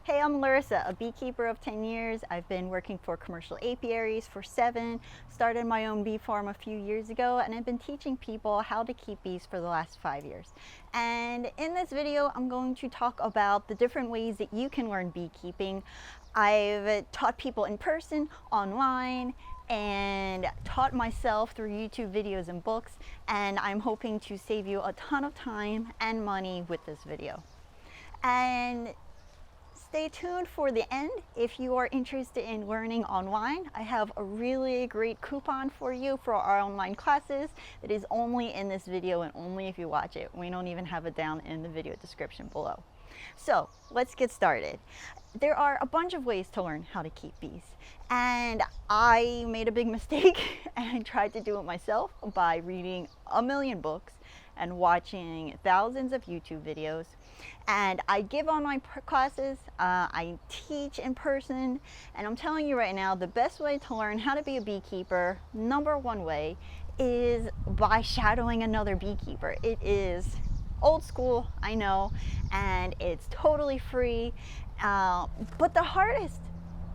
Hey, I'm Larissa, a beekeeper of 10 years. I've been working for commercial apiaries for 7, started my own bee farm a few years ago, and I've been teaching people how to keep bees for the last 5 years. And in this video, I'm going to talk about the different ways that you can learn beekeeping. I've taught people in person, online, and taught myself through YouTube videos and books, and I'm hoping to save you a ton of time and money with this video. And stay tuned for the end. If you are interested in learning online, I have a really great coupon for you for our online classes that is only in this video and only if you watch it. We don't even have it down in the video description below. So let's get started. There are a bunch of ways to learn how to keep bees, and I made a big mistake and tried to do it myself by reading a million books and watching thousands of YouTube videos. And I give online classes, I teach in person, and I'm telling you right now, the best way to learn how to be a beekeeper, #1 way, is by shadowing another beekeeper. It is old school, I know, and it's totally free, but the hardest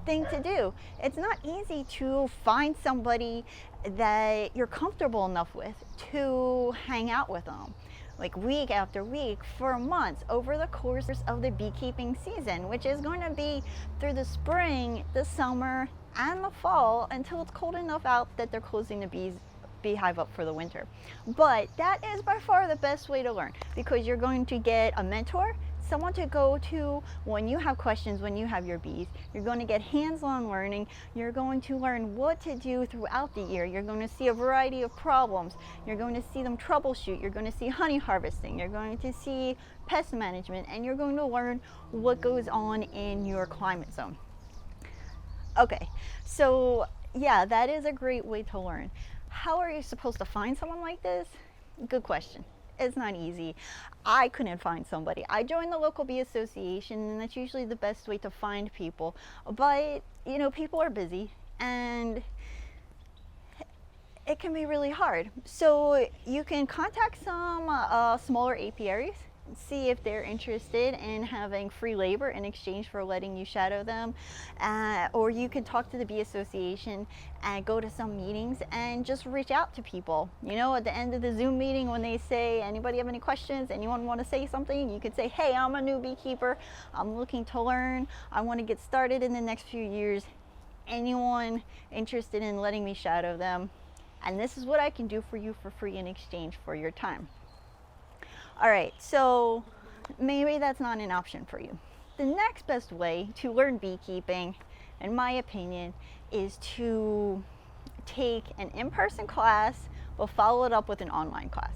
thing to do, it's not easy to find somebody that you're comfortable enough with to hang out with them like week after week for months over the course of the beekeeping season, which is going to be through the spring, the summer, and the fall until it's cold enough out that they're closing the beehive up for the winter. But that is by far the best way to learn, because you're going to get a mentor, someone to go to when you have questions, when you have your bees. You're going to get hands-on learning. You're going to learn what to do throughout the year. You're going to see a variety of problems. You're going to see them troubleshoot. You're going to see honey harvesting. You're going to see pest management, and you're going to learn what goes on in your climate zone. Okay, so yeah, that is a great way to learn. How are you supposed to find someone like this? Good question. It's not easy. I couldn't find somebody. I joined the local bee association, and that's usually the best way to find people. But, you know, people are busy, and it can be really hard. So you can contact some smaller apiaries, see if they're interested in having free labor in exchange for letting you shadow them, or you can talk to the bee association and go to some meetings and just reach out to people. You know, at the end of the Zoom meeting, when they say, anybody have any questions, anyone want to say something, you could say, hey, I'm a new beekeeper, I'm looking to learn, I want to get started in the next few years, anyone interested in letting me shadow them, and this is what I can do for you for free in exchange for your time. All right, so maybe that's not an option for you. The next best way to learn beekeeping, in my opinion, is to take an in-person class but follow it up with an online class.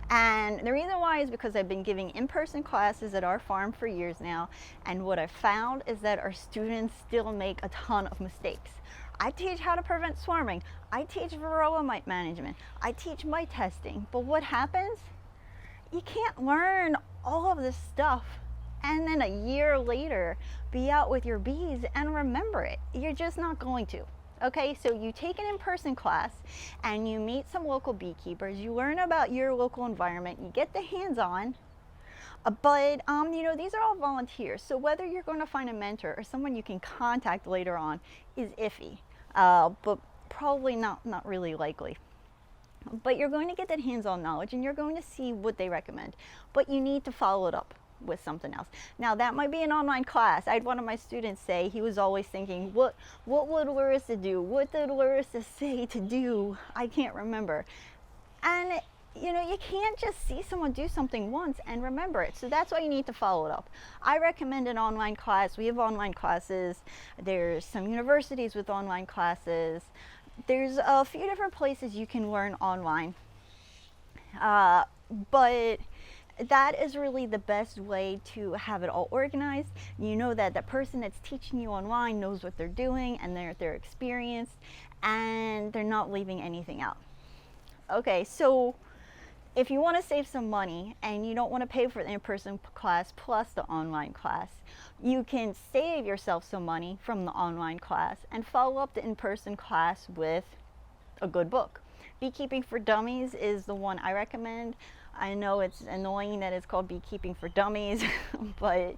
And the reason why is because I've been giving in-person classes at our farm for years now, and what I've found is that our students still make a ton of mistakes. I teach how to prevent swarming, I teach varroa mite management, I teach mite testing, but what happens? You can't learn all of this stuff and then a year later be out with your bees and remember it. You're just not going to. Okay, so you take an in-person class and you meet some local beekeepers, you learn about your local environment, you get the hands-on, but you know, these are all volunteers, so whether you're going to find a mentor or someone you can contact later on is iffy, but probably not really likely. But you're going to get that hands-on knowledge and you're going to see what they recommend, but you need to follow it up with something else. Now that might be an online class. I had one of my students say he was always thinking, what would Larissa do? What did Larissa say to do? I can't remember. And you know, you can't just see someone do something once and remember it. So that's why you need to follow it up. I recommend an online class. We have online classes. There's some universities with online classes. There's a few different places you can learn online, but that is really the best way to have it all organized. You know that the person that's teaching you online knows what they're doing and they're experienced and they're not leaving anything out. Okay, so if you want to save some money and you don't want to pay for the in-person class plus the online class, you can save yourself some money from the online class and follow up the in-person class with a good book. Beekeeping for Dummies is the one I recommend. I know it's annoying that it's called Beekeeping for Dummies, but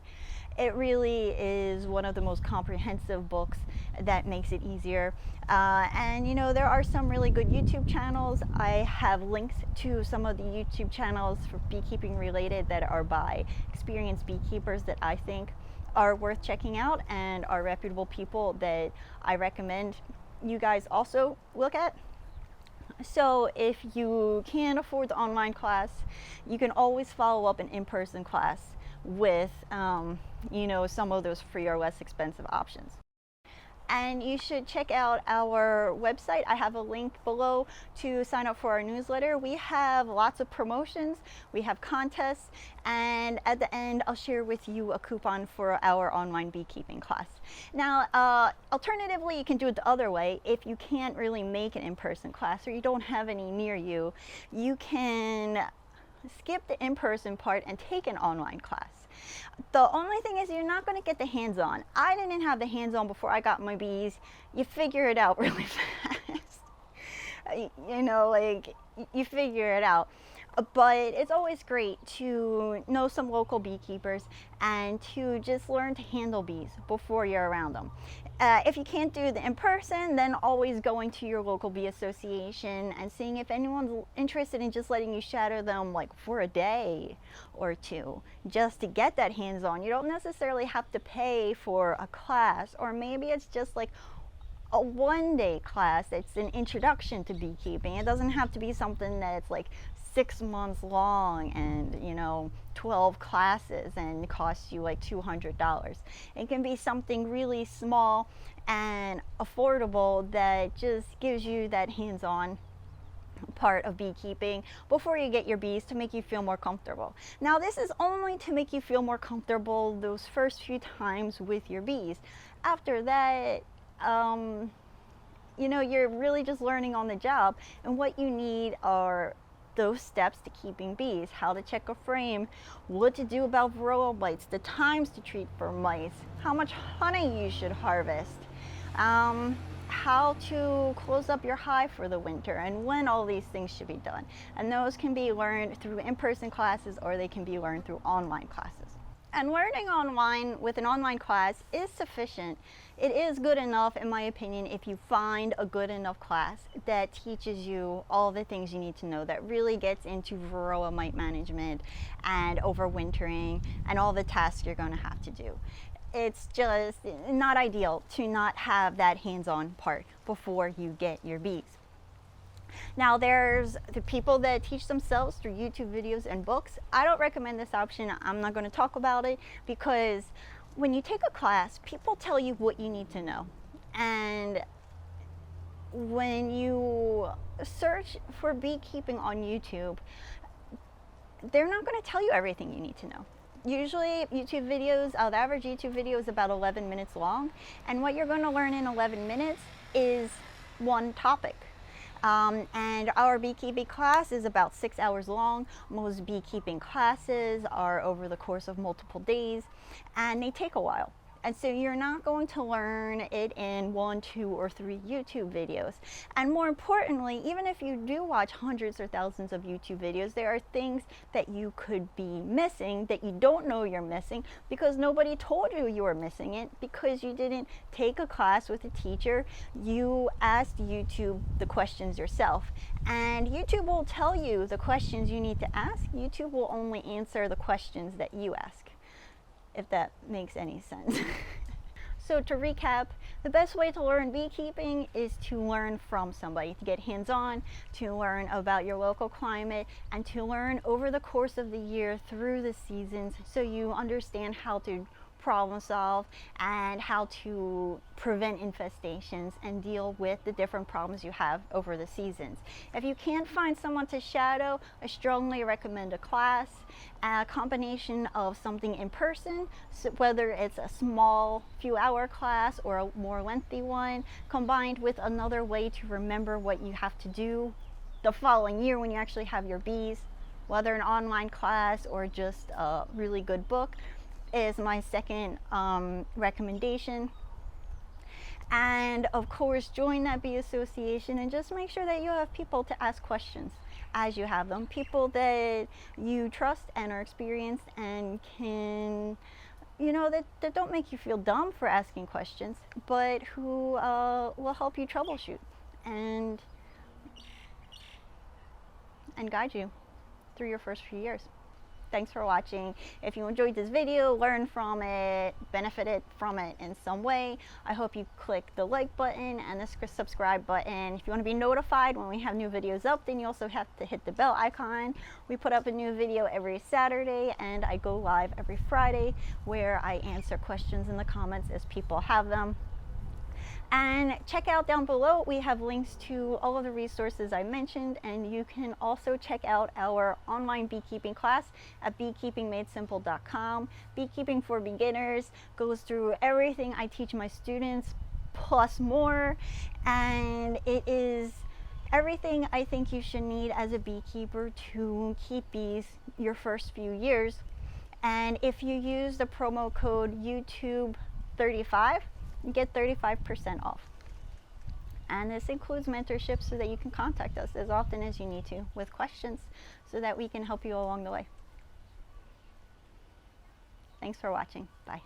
It really is one of the most comprehensive books that makes it easier. And you know, there are some really good YouTube channels. I have links to some of the YouTube channels for beekeeping related that are by experienced beekeepers that I think are worth checking out and are reputable people that I recommend you guys also look at. So if you can't afford the online class, you can always follow up an in-person class with you know, some of those free or less expensive options. And you should check out our website. I have a link below to sign up for our newsletter. We have lots of promotions, we have contests, and at the end I'll share with you a coupon for our online beekeeping class. Now, alternatively, you can do it the other way. If you can't really make an in-person class or you don't have any near you, you can skip the in-person part and take an online class. The only thing is you're not going to get the hands-on. I didn't have the hands-on before I got my bees. You figure it out really fast. You know, like, you figure it out. But it's always great to know some local beekeepers and to just learn to handle bees before you're around them. If you can't do the in-person, then always going to your local bee association and seeing if anyone's interested in just letting you shadow them, like for a day or two, just to get that hands-on. You don't necessarily have to pay for a class, or maybe it's just like a one-day class that's an introduction to beekeeping. It doesn't have to be something that's like 6 months long and, you know, 12 classes and costs you like $200. It can be something really small and affordable that just gives you that hands-on part of beekeeping before you get your bees, to make you feel more comfortable. Now, this is only to make you feel more comfortable those first few times with your bees. After that, you know, you're really just learning on the job, and what you need are those steps to keeping bees: how to check a frame, what to do about varroa mites, the times to treat for mites, how much honey you should harvest, how to close up your hive for the winter, and when all these things should be done. And those can be learned through in-person classes, or they can be learned through online classes. And learning online with an online class is sufficient. It is good enough, in my opinion, if you find a good enough class that teaches you all the things you need to know, that really gets into varroa mite management and overwintering and all the tasks you're going to have to do. It's just not ideal to not have that hands-on part before you get your bees. Now, there's the people that teach themselves through YouTube videos and books. I don't recommend this option. I'm not going to talk about it, because when you take a class, people tell you what you need to know. And when you search for beekeeping on YouTube, they're not going to tell you everything you need to know. Usually YouTube videos, the average YouTube video is about 11 minutes long, and what you're going to learn in 11 minutes is one topic. And our beekeeping class is about 6 hours long. Most beekeeping classes are over the course of multiple days, and they take a while. And so you're not going to learn it in 1, 2, or 3 YouTube videos. And more importantly, even if you do watch hundreds or thousands of YouTube videos, there are things that you could be missing that you don't know you're missing, because nobody told you you were missing it, because you didn't take a class with a teacher. You asked YouTube the questions yourself. And YouTube will tell you the questions you need to ask. YouTube will only answer the questions that you ask, if that makes any sense. So to recap, the best way to learn beekeeping is to learn from somebody, to get hands-on, to learn about your local climate, and to learn over the course of the year through the seasons, so you understand how to problem solve and how to prevent infestations and deal with the different problems you have over the seasons. If you can't find someone to shadow, I strongly recommend a class, a combination of something in person, so whether it's a small few-hour class or a more lengthy one, combined with another way to remember what you have to do the following year when you actually have your bees, whether an online class or just a really good book, is my second recommendation. And of course, join that bee association, and just make sure that you have people to ask questions as you have them, people that you trust and are experienced and can you know, that don't make you feel dumb for asking questions, but who will help you troubleshoot and guide you through your first few years. Thanks for watching. If you enjoyed this video, learned from it, benefited from it in some way, I hope you click the like button and the subscribe button. If you want to be notified when we have new videos up, then you also have to hit the bell icon. We put up a new video every Saturday, and I go live every Friday where I answer questions in the comments as people have them. And check out down below, we have links to all of the resources I mentioned, and you can also check out our online beekeeping class at beekeepingmadesimple.com. Beekeeping for Beginners goes through everything I teach my students, plus more, and it is everything I think you should need as a beekeeper to keep bees your first few years. And if you use the promo code YouTube35, you get 35% off. And this includes mentorship so that you can contact us as often as you need to with questions so that we can help you along the way. Thanks for watching. Bye.